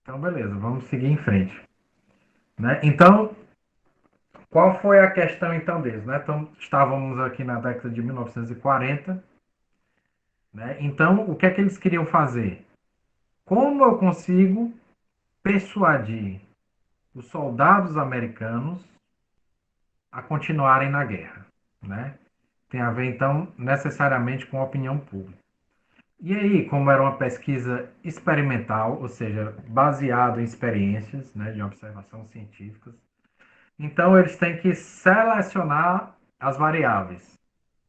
Então, beleza, vamos seguir em frente. Né? Então, qual foi a questão então deles? Né? Então, estávamos aqui na década de 1940. Né? Então, o que é que eles queriam fazer? Como eu consigo persuadir os soldados americanos a continuarem na guerra? Né? Tem a ver, então, necessariamente com a opinião pública. E aí, como era uma pesquisa experimental, ou seja, baseado em experiências, né, de observação científicas, então eles têm que selecionar as variáveis.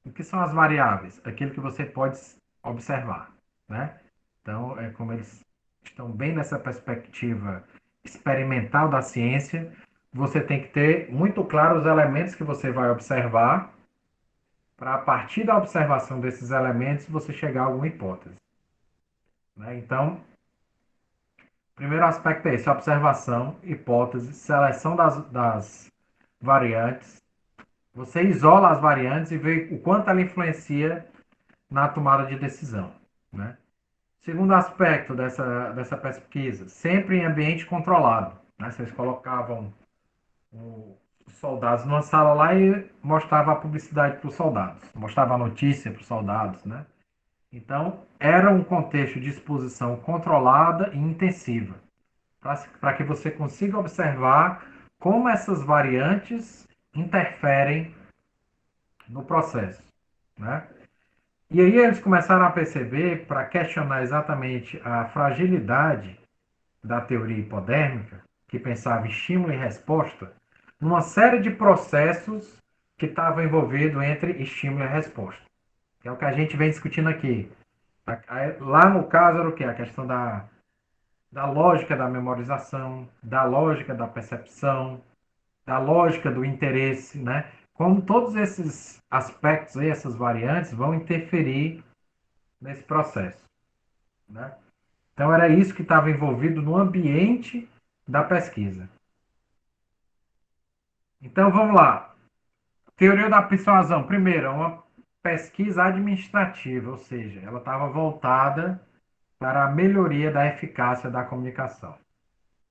O que são as variáveis? Aquilo que você pode observar, né? Então, é como eles estão bem nessa perspectiva experimental da ciência, você tem que ter muito claro os elementos que você vai observar, para a partir da observação desses elementos você chegar a alguma hipótese. Né? Então, primeiro aspecto é esse: observação, hipótese, seleção das variantes. Você isola as variantes e vê o quanto ela influencia na tomada de decisão. Né? Segundo aspecto dessa pesquisa, sempre em ambiente controlado. Né? Vocês colocavam os soldados numa sala lá e mostrava a publicidade para os soldados, mostrava a notícia para os soldados. Né? Então, era um contexto de exposição controlada e intensiva, para que você consiga observar como essas variantes interferem no processo. Né? E aí eles começaram a perceber, para questionar exatamente a fragilidade da teoria hipodérmica, que pensava em estímulo e resposta, numa série de processos que estavam envolvidos entre estímulo e resposta. Que é o que a gente vem discutindo aqui. Lá no caso era o que? A questão da lógica da memorização, da lógica da percepção, da lógica do interesse, né? Como todos esses aspectos aí, essas variantes vão interferir nesse processo, né? Então era isso que estava envolvido no ambiente da pesquisa. Então vamos lá. Teoria da persuasão. Primeiro, é uma pesquisa administrativa, ou seja, ela estava voltada para a melhoria da eficácia da comunicação.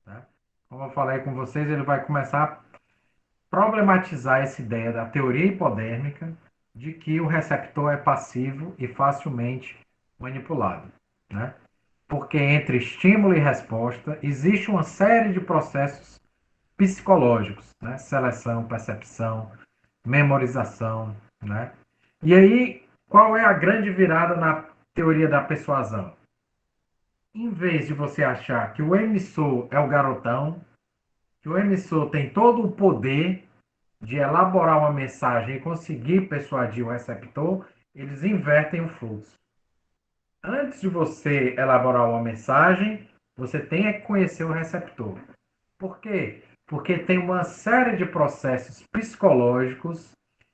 Né? Como eu falei com vocês, ele vai começar a problematizar essa ideia da teoria hipodérmica de que o receptor é passivo e facilmente manipulado. Né? Porque entre estímulo e resposta existe uma série de processos psicológicos, né? Seleção, percepção, memorização. Né? E aí, qual é a grande virada na teoria da persuasão? Em vez de você achar que o emissor é o garotão, que o emissor tem todo o poder de elaborar uma mensagem e conseguir persuadir o receptor, eles invertem o fluxo. Antes de você elaborar uma mensagem, você tem que conhecer o receptor. Por quê? Porque tem uma série de processos psicológicos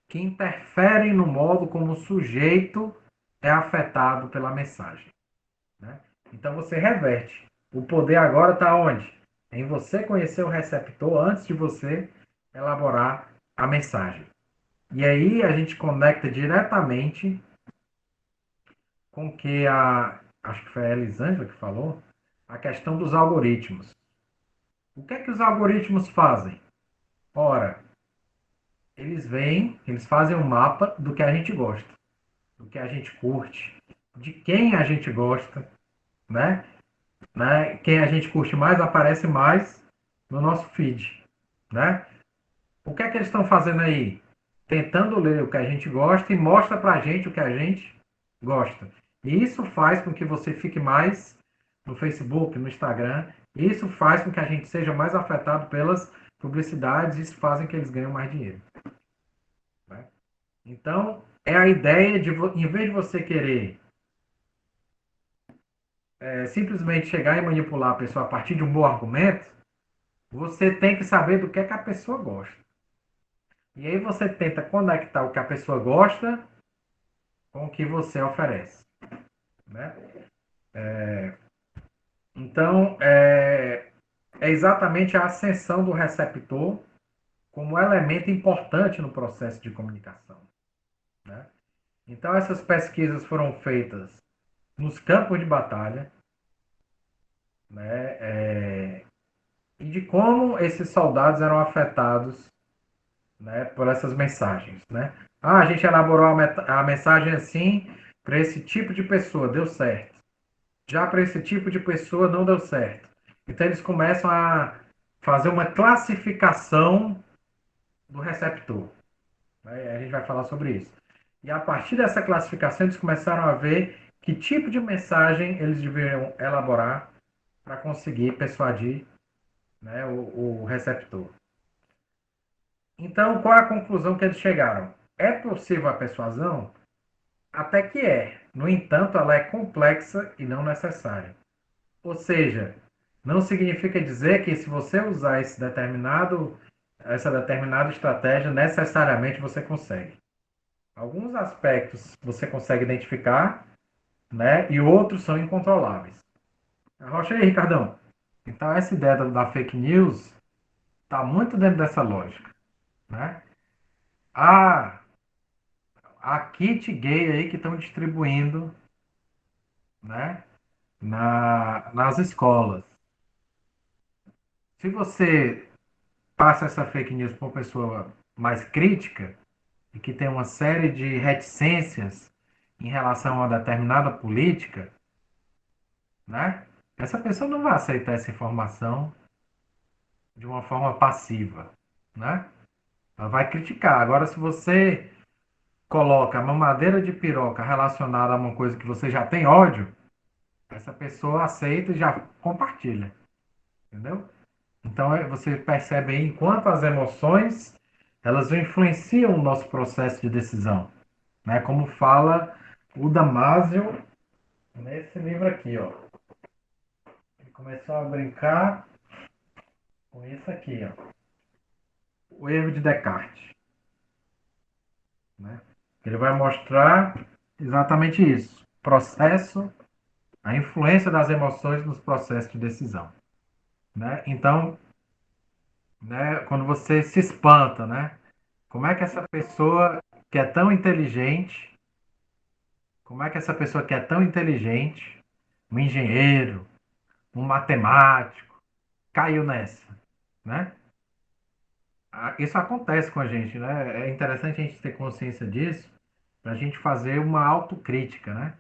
que interferem no modo como o sujeito é afetado pela mensagem. Né? Então você reverte. O poder agora está onde? Em você conhecer o receptor antes de você elaborar a mensagem. E aí a gente conecta diretamente com o que acho que foi a Elisângela que falou, a questão dos algoritmos. O que é que os algoritmos fazem? Ora, eles fazem um mapa do que a gente gosta, do que a gente curte, de quem a gente gosta, né? Quem a gente curte mais aparece mais no nosso feed, né? O que é que eles estão fazendo aí? Tentando ler o que a gente gosta e mostra pra gente o que a gente gosta. E isso faz com que você fique mais no Facebook, no Instagram. E isso faz com que a gente seja mais afetado pelas publicidades e isso fazem que eles ganhem mais dinheiro. Né? Então, é a ideia de, em vez de você querer simplesmente chegar e manipular a pessoa a partir de um bom argumento, você tem que saber do que é que a pessoa gosta. E aí você tenta conectar o que a pessoa gosta com o que você oferece. Né? Então, é exatamente a ascensão do receptor como elemento importante no processo de comunicação. Né? Então, essas pesquisas foram feitas nos campos de batalha, né? de como esses soldados eram afetados, né, por essas mensagens, né? Ah, a gente elaborou a mensagem assim para esse tipo de pessoa, deu certo. Já para esse tipo de pessoa não deu certo. Então eles começam a fazer uma classificação do receptor, né? A gente vai falar sobre isso. E a partir dessa classificação eles começaram a ver que tipo de mensagem eles deveriam elaborar para conseguir persuadir, né, o receptor. Então, qual é a conclusão que eles chegaram? É possível a persuasão? Até que é. No entanto, ela é complexa e não necessária. Ou seja, não significa dizer que se você usar essa determinada estratégia, necessariamente você consegue. Alguns aspectos você consegue identificar, né? E outros são incontroláveis. Arrocha aí, Ricardão. Então, essa ideia da fake news está muito dentro dessa lógica, né? Ah, a kit gay aí que estão distribuindo, né, nas escolas. Se você passa essa fake news para uma pessoa mais crítica e que tem uma série de reticências em relação a determinada política, né, essa pessoa não vai aceitar essa informação de uma forma passiva, né? Ela vai criticar. Agora, se você coloca a mamadeira de piroca relacionada a uma coisa que você já tem ódio, essa pessoa aceita e já compartilha, entendeu? Então você percebe aí enquanto as emoções elas influenciam o nosso processo de decisão, né? Como fala o Damásio nesse livro aqui, ó. Ele começou a brincar com isso aqui, ó. O erro de Descartes, né? Ele vai mostrar exatamente isso, processo, a influência das emoções nos processos de decisão, né? Então, né, quando você se espanta, né? Como é que essa pessoa que é tão inteligente, como é que essa pessoa que é tão inteligente, um engenheiro, um matemático, caiu nessa, né? Isso acontece com a gente, né? É interessante a gente ter consciência disso, para a gente fazer uma autocrítica, né?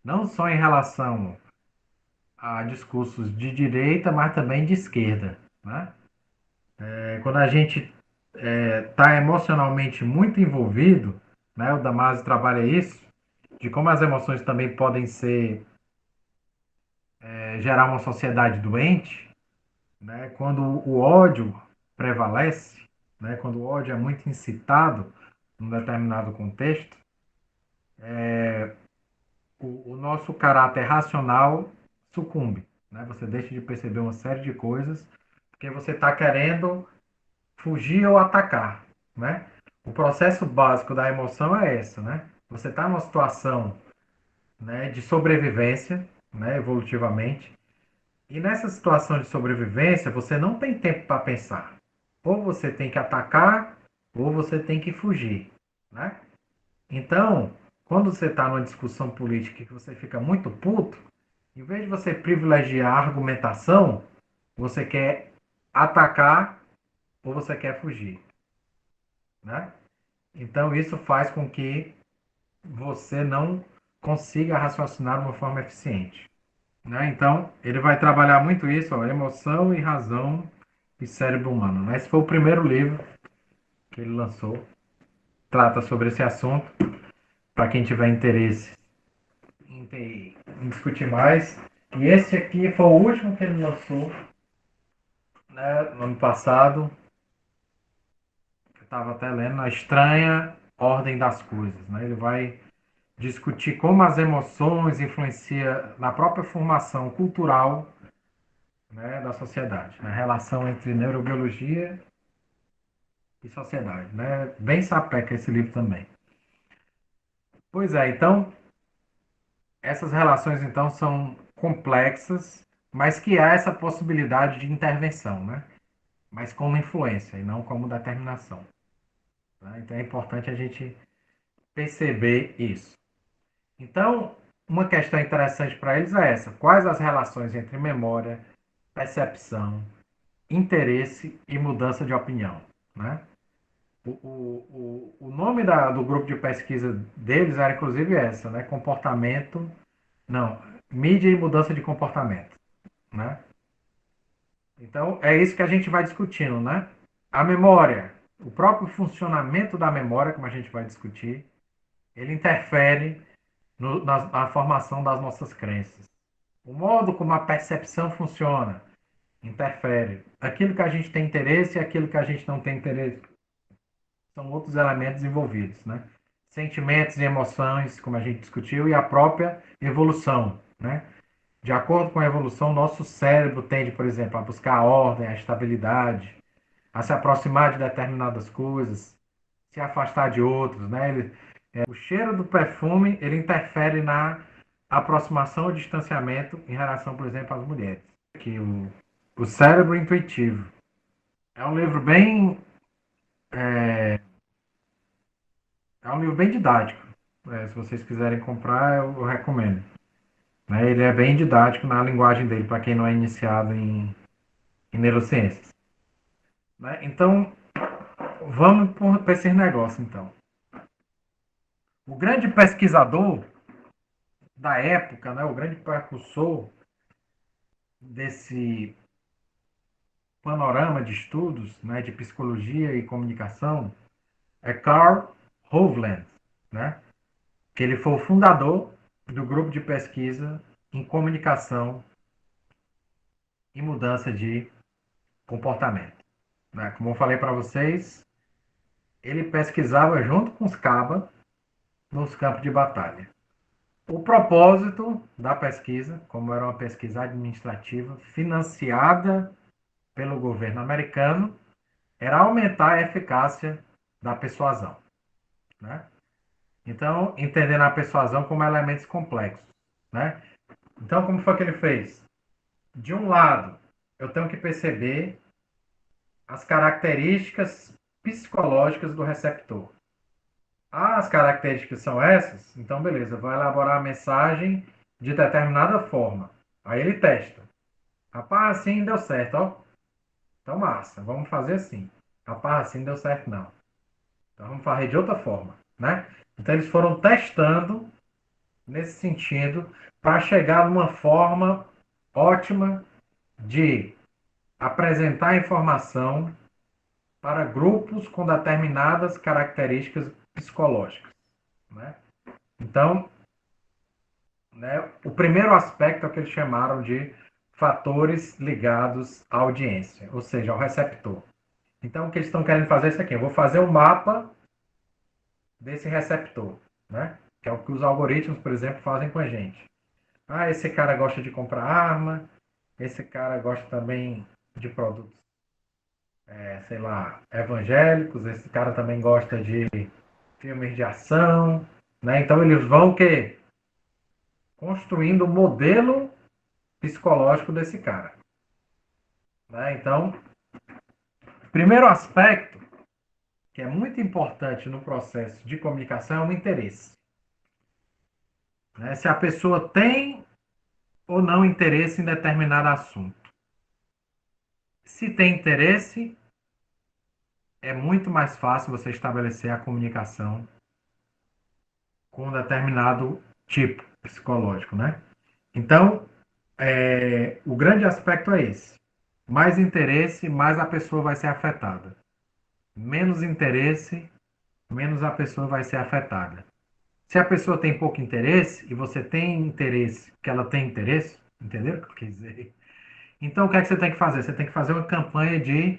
Não só em relação a discursos de direita, mas também de esquerda, né? Quando a gente está emocionalmente muito envolvido, né? O Damasio trabalha isso, de como as emoções também podem gerar uma sociedade doente, né? Quando o ódio prevalece, né? Quando o ódio é muito incitado num determinado contexto, o nosso caráter racional sucumbe, né? Você deixa de perceber uma série de coisas porque você está querendo fugir ou atacar, né? O processo básico da emoção é essa, né? Você está numa situação, né, de sobrevivência, né, evolutivamente, e nessa situação de sobrevivência você não tem tempo para pensar. Ou você tem que atacar, ou você tem que fugir, né? Então, quando você está numa discussão política que você fica muito puto, em vez de você privilegiar a argumentação, você quer atacar ou você quer fugir, né? Então, isso faz com que você não consiga raciocinar de uma forma eficiente, né? Então, ele vai trabalhar muito isso, ó, emoção e razão e cérebro humano, né? Esse foi o primeiro livro que ele lançou, trata sobre esse assunto, para quem tiver interesse em discutir mais. E esse aqui foi o último que ele lançou, né, no ano passado. Eu estava até lendo A Estranha Ordem das Coisas. Né? Ele vai discutir como as emoções influenciam na própria formação cultural, né, da sociedade. Né? A relação entre neurobiologia e sociedade. Né? Bem sapeca esse livro também. Pois é, então, essas relações então são complexas, mas que há essa possibilidade de intervenção, né? Mas como influência e não como determinação. Tá? Então é importante a gente perceber isso. Então, uma questão interessante para eles é essa: quais as relações entre memória, percepção interesse e mudança de opinião, né? O nome do grupo de pesquisa deles era inclusive essa, né? Comportamento, não, mídia e mudança de comportamento, né? Então é isso que a gente vai discutindo, né? A memória, o próprio funcionamento da memória, como a gente vai discutir, ele interfere na formação das nossas crenças. O modo como a percepção funciona interfere. Aquilo que a gente tem interesse e aquilo que a gente não tem interesse são outros elementos envolvidos, né? Sentimentos e emoções, como a gente discutiu, e a própria evolução, né? De acordo com a evolução, nosso cérebro tende, por exemplo, a buscar a ordem, a estabilidade, a se aproximar de determinadas coisas, se afastar de outros, né? O cheiro do perfume, ele interfere na aproximação ou distanciamento em relação, por exemplo, às mulheres. Que o Cérebro Intuitivo é um livro bem é um livro bem didático. Se vocês quiserem comprar, eu recomendo. Né? Ele é bem didático na linguagem dele, para quem não é iniciado em neurociências. Né? Então, vamos para esse negócio, então. O grande pesquisador da época, né, o grande precursor desse panorama de estudos, né, de psicologia e comunicação, é Carl Hovland, né, que ele foi o fundador do grupo de pesquisa em comunicação e mudança de comportamento. Né? Como eu falei para vocês, ele pesquisava junto com os cabas nos campos de batalha. O propósito da pesquisa, como era uma pesquisa administrativa financiada pelo governo americano, era aumentar a eficácia da persuasão. Né? Então, entendendo a persuasão como elementos complexos. Né? Então, como foi que ele fez? De um lado, eu tenho que perceber as características psicológicas do receptor. As características são essas, então beleza, eu vou elaborar a mensagem de determinada forma. Aí ele testa. Rapaz, assim deu certo, ó. Então massa, vamos fazer assim. Rapaz, assim deu certo não. Então vamos fazer de outra forma, né? Então eles foram testando nesse sentido para chegar numa forma ótima de apresentar informação para grupos com determinadas características psicológicas. Né? Então, né, o primeiro aspecto é o que eles chamaram de fatores ligados à audiência, ou seja, ao receptor. Então, o que eles estão querendo fazer é isso aqui. Eu vou fazer um mapa desse receptor, né? Que é o que os algoritmos, por exemplo, fazem com a gente. Ah, esse cara gosta de comprar arma, esse cara gosta também de produtos, sei lá, evangélicos, esse cara também gosta de filmes de ação, né? Então eles vão que construindo o modelo psicológico desse cara, né? Então, primeiro aspecto que é muito importante no processo de comunicação é o interesse, né? Se a pessoa tem ou não interesse em determinado assunto. Se tem interesse, é muito mais fácil você estabelecer a comunicação com um determinado tipo psicológico, né? Então, o grande aspecto é esse. Mais interesse, mais a pessoa vai ser afetada. Menos interesse, menos a pessoa vai ser afetada. Se a pessoa tem pouco interesse e você tem interesse, que ela tem interesse, entendeu o que eu quis dizer? Então, o que é que você tem que fazer? Você tem que fazer uma campanha de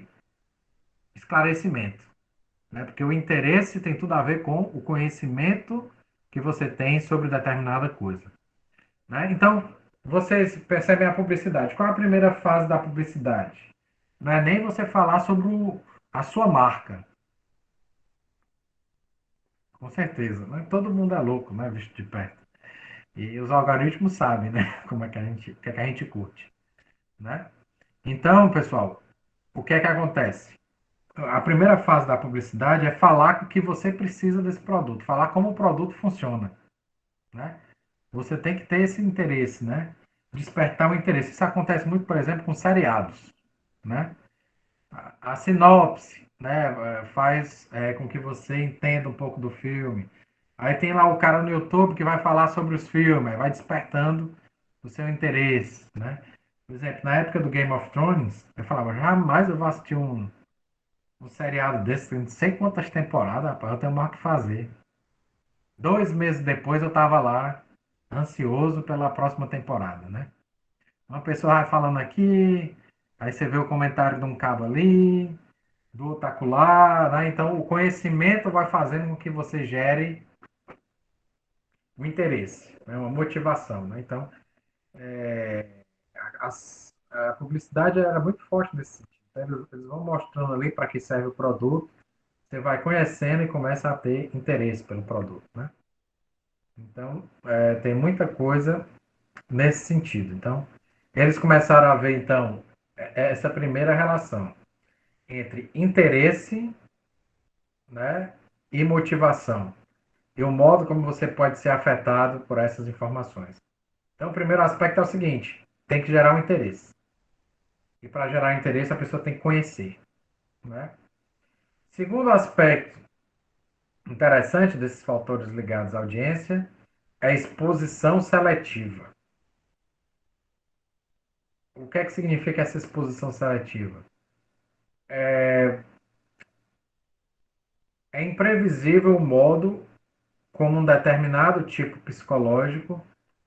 esclarecimento, né? Porque o interesse tem tudo a ver com o conhecimento que você tem sobre determinada coisa. Né? Então, vocês percebem a publicidade. Qual é a primeira fase da publicidade? Não é nem você falar sobre a sua marca. Com certeza. Né? Todo mundo é louco, né? Visto de perto. E os algoritmos sabem, né? Como é que o que é que a gente curte. Né? Então, pessoal, o que é que acontece? A primeira fase da publicidade é falar o que você precisa desse produto, falar como o produto funciona. Né? Você tem que ter esse interesse, né? Despertar o interesse. Isso acontece muito, por exemplo, com seriados, né? a sinopse, né, faz com que você entenda um pouco do filme. Aí tem lá o cara no YouTube que vai falar sobre os filmes, aí vai despertando o seu interesse, né? Por exemplo, na época do Game of Thrones, eu falava, jamais eu vou assistir um seriado desse, não sei quantas temporadas, rapaz, eu tenho mais o que fazer. 2 meses depois eu estava lá, ansioso pela próxima temporada, né? Uma pessoa vai falando aqui, aí você vê o comentário de um cabo ali, do outro acolá, né? Então o conhecimento vai fazendo com que você gere um interesse, né? Uma motivação, né? Então a publicidade era muito forte nesse sentido. Eles vão mostrando ali para que serve o produto, você vai conhecendo e começa a ter interesse pelo produto, né? Então, tem muita coisa nesse sentido. Então, eles começaram a ver, então, essa primeira relação entre interesse, né, e motivação, e o modo como você pode ser afetado por essas informações. Então, o primeiro aspecto é o seguinte: tem que gerar um interesse. E para gerar interesse, a pessoa tem que conhecer, né? Segundo aspecto interessante desses fatores ligados à audiência é a exposição seletiva. O que é que significa essa exposição seletiva? É imprevisível o modo como um determinado tipo psicológico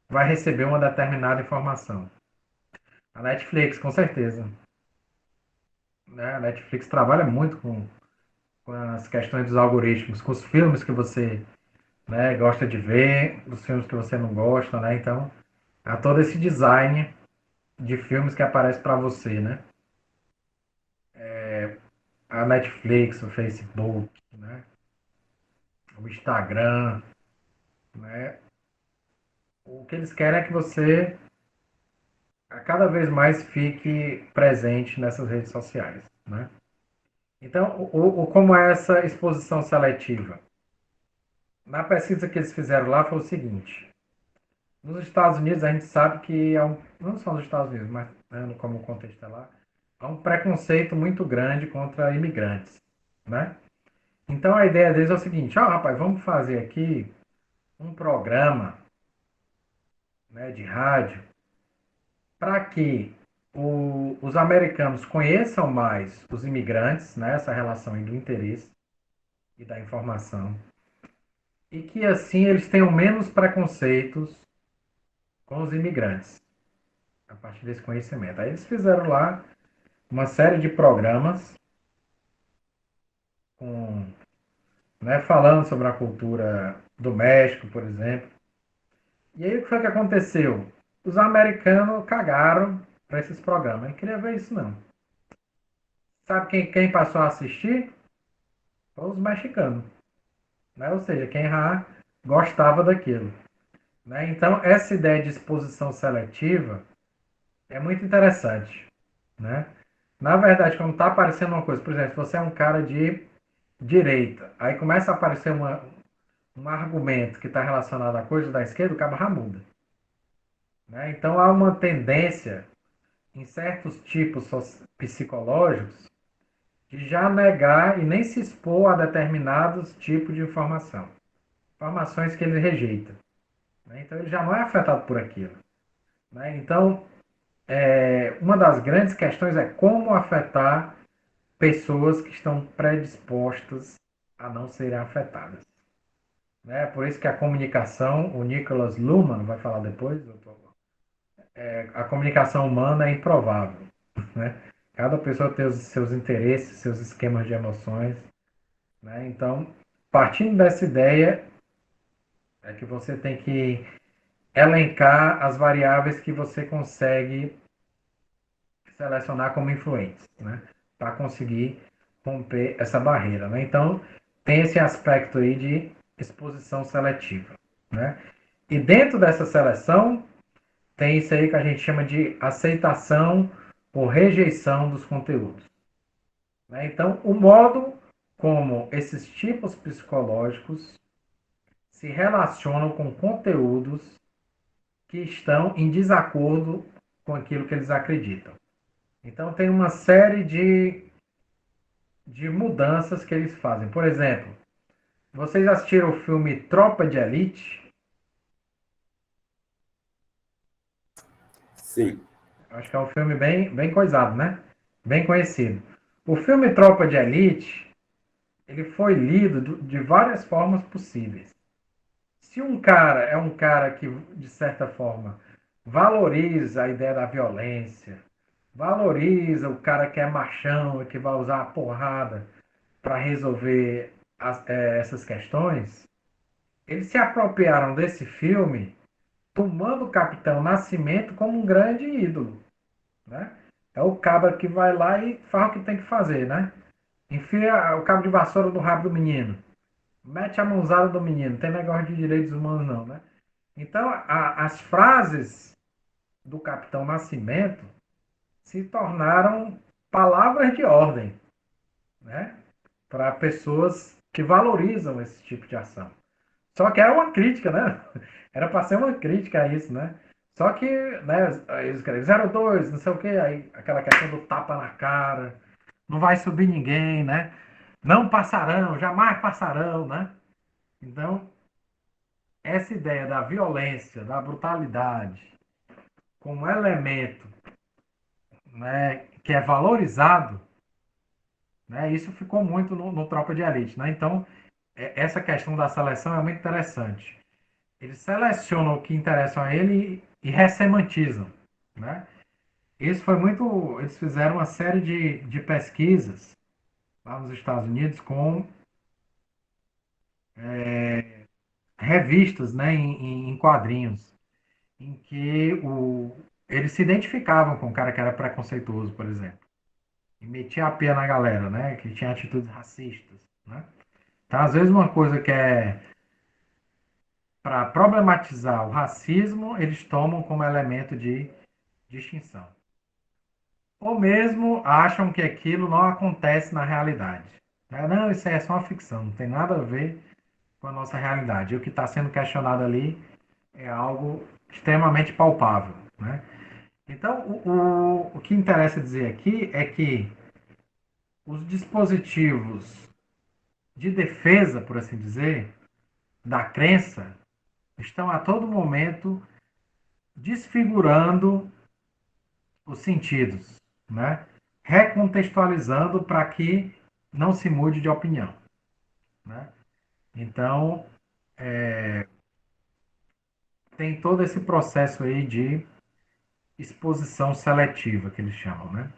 vai receber uma determinada informação. A Netflix, com certeza. Né? A Netflix trabalha muito com as questões dos algoritmos, com os filmes que você, né, gosta de ver, os filmes que você não gosta, né? Então, há todo esse design de filmes que aparece para você, né? A Netflix, o Facebook, né? O Instagram, né? O que eles querem é que você a cada vez mais fique presente nessas redes sociais, né? Então, como é essa exposição seletiva? Na pesquisa que eles fizeram lá foi o seguinte: nos Estados Unidos a gente sabe que não só nos Estados Unidos, mas né, como o contexto é lá, há um preconceito muito grande contra imigrantes, né? Então a ideia deles é o seguinte: ó, rapaz, vamos fazer aqui um programa, né, de rádio para que os americanos conheçam mais os imigrantes, né, essa relação aí do interesse e da informação, e que assim eles tenham menos preconceitos com os imigrantes, a partir desse conhecimento. Aí eles fizeram lá uma série de programas com, né, falando sobre a cultura do México, por exemplo. E aí o que foi que aconteceu? Os americanos cagaram para esses programas. Não queria ver isso não. Sabe quem passou a assistir? Os mexicanos, né? Ou seja, quem já gostava daquilo, né? Então, essa ideia de exposição seletiva é muito interessante, né? Na verdade, quando está aparecendo uma coisa, por exemplo, se você é um cara de direita, aí começa a aparecer um argumento que está relacionado à coisa da esquerda, o cara já muda, né? Então, há uma tendência em certos tipos psicológicos de já negar e nem se expor a determinados tipos de informação. Informações que ele rejeita, né? Então ele já não é afetado por aquilo, né? Então, uma das grandes questões é como afetar pessoas que estão predispostas a não serem afetadas, né? Por isso que a comunicação, o Nicholas Luhmann vai falar depois, a comunicação humana é improvável, né? Cada pessoa tem os seus interesses, seus esquemas de emoções, né? Então, partindo dessa ideia, é que você tem que elencar as variáveis que você consegue selecionar como influentes, né? Para conseguir romper essa barreira, né? Então, tem esse aspecto aí de exposição seletiva, né? E dentro dessa seleção, tem isso aí que a gente chama de aceitação ou rejeição dos conteúdos, né? Então, o modo como esses tipos psicológicos se relacionam com conteúdos que estão em desacordo com aquilo que eles acreditam. Então, tem uma série de de mudanças que eles fazem. Por exemplo, vocês assistiram o filme Tropa de Elite? Sim. Acho que é um filme bem coisado, né? Bem conhecido. O filme Tropa de Elite, ele foi lido de várias formas possíveis. Se um cara é um cara que, de certa forma, valoriza a ideia da violência, valoriza o cara que é machão e que vai usar a porrada para resolver essas questões, eles se apropriaram desse filme tomando o Capitão Nascimento como um grande ídolo, né? É o cabra que vai lá e faz o que tem que fazer, né? Enfia o cabo de vassoura no rabo do menino. Mete a mãozada do menino. Não tem negócio de direitos humanos, não, né? Então, as frases do Capitão Nascimento se tornaram palavras de ordem, né? Para pessoas que valorizam esse tipo de ação. Só que era uma crítica, né? Era para ser uma crítica a isso, né? Só que, né, eles escrevem 02, não sei o quê, aí aquela questão do tapa na cara, não vai subir ninguém, né? Não passarão, jamais passarão, né? Então, essa ideia da violência, da brutalidade, como elemento, né, que é valorizado, né, isso ficou muito no Tropa de Elite, né? Então, essa questão da seleção é muito interessante. Eles selecionam o que interessa a ele e ressemantizam, né? Isso foi muito. Eles fizeram uma série de pesquisas lá nos Estados Unidos com revistas, né, em quadrinhos, em que eles se identificavam com o cara que era preconceituoso, por exemplo, e metia a pia na galera, né, que tinha atitudes racistas, né? Então, às vezes, uma coisa que é para problematizar o racismo, eles tomam como elemento de distinção. Ou mesmo acham que aquilo não acontece na realidade. Não, isso aí é só uma ficção, não tem nada a ver com a nossa realidade. E o que está sendo questionado ali é algo extremamente palpável, né? Então, o que interessa dizer aqui é que os dispositivos de defesa, por assim dizer, da crença, estão a todo momento desfigurando os sentidos, né? Recontextualizando para que não se mude de opinião, né? Então, tem todo esse processo aí de exposição seletiva, que eles chamam, né?